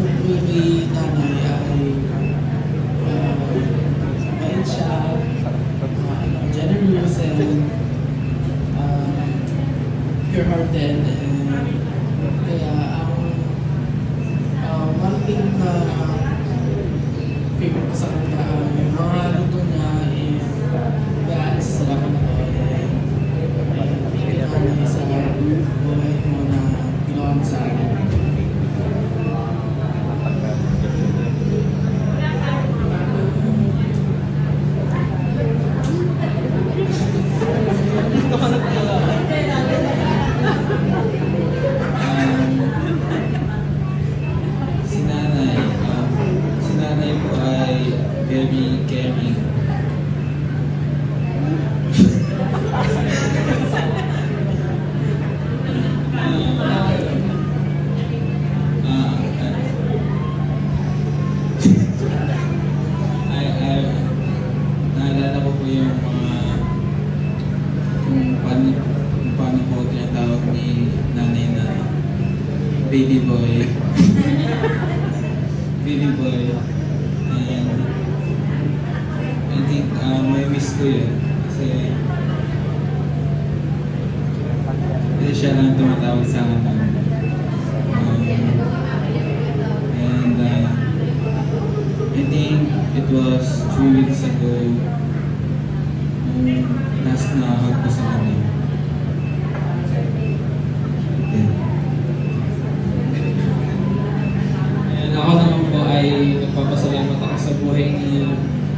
may nanay ay bait siya, generous and pure-hearted, and kaya ang malaking favorite ko sa kanya, yung mga luto niya is kaya isa sa laban na to, kaya sa buhay mo na ginawa mo sa akin. Si nanay po ay very caring. Naalala ko po yung mga kung paano po tinatawag ni nanay na baby boy. Baby boy. And I think may miss ko yun. Kasi siya lang tumatawag sa akin. And I think it was 3 weeks ago nung last na hug ko sa kanya. Ako naman po ay nagpapasalamat ako sa buhay ni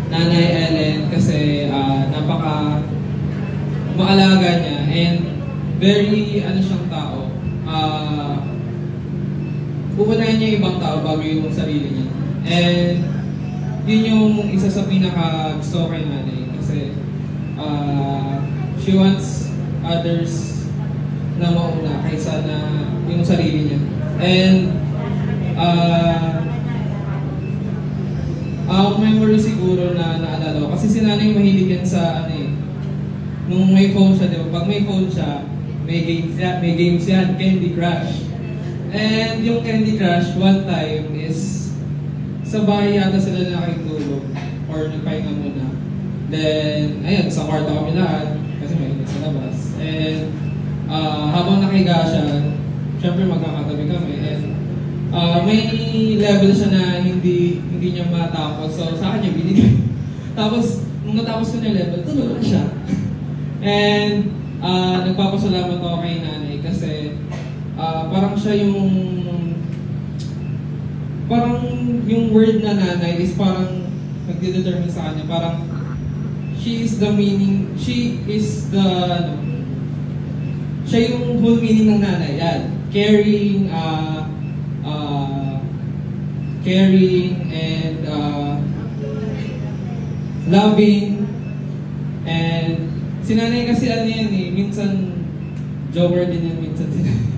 Nanay Ellen kasi napaka maalaga niya and very siyang tao. Uunahin niya ibang tao bago yung sarili niya. And yun yung isa sa pinaka gusto ko kay Nanay kasi she wants others na mauna kaysa na yung sarili niya. And memory siguro na naalala ko. Kasi si Nanay mahilig yan sa nung may phone siya, diba? Pag may phone siya, may games yan, Candy Crush. And yung Candy Crush, one time is sa bahay yata sila nakitulog or nagpahinga muna. Then, ayun, sa kwarto kami lahat kasi may sa labas. And habang nakiga siya, syempre magkakatabi kami. And may level siya na hindi niya matapos. So sa akin niya binigay. Tapos nung natapos ko na level, tulog na siya. And nagpapasalamat ako kay Nanay kasi parang siya yung word na nanay is parang nagdedetermine sa kanya. Parang she is the siya yung whole meaning ng nanay. Yan. Caring and loving. And si Nanay kasi minsan joker din yan minsan si Nanay.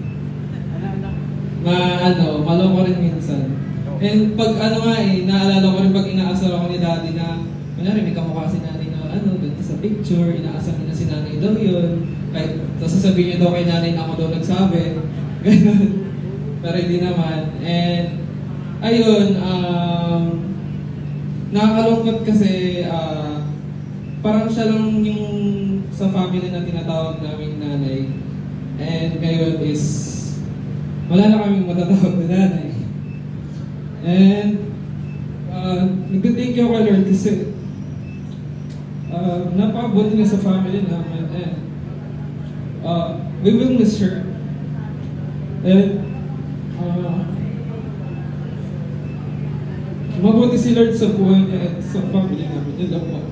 Maloko rin minsan. And pag naalala ko rin pag inaasar ako ni Daddy na kunyari may kamukha si Nanay na ganito sa picture, inaasar niya na si Nanay daw yun. Tapos sasabihin niya daw kay Nanay na ako daw nagsabi. Ganun. Pero hindi naman. And ayun, nakakalungkot kasi parang siya lang yung sa family na tinatawag naming nanay. And ngayon is wala na kaming matatawag na nanay. And nag-thank you kay Lord kasi napakabuti niya sa family namin. And we will miss her. And mabuti si Lord sa buhay niya at sa family namin. Yun lang po.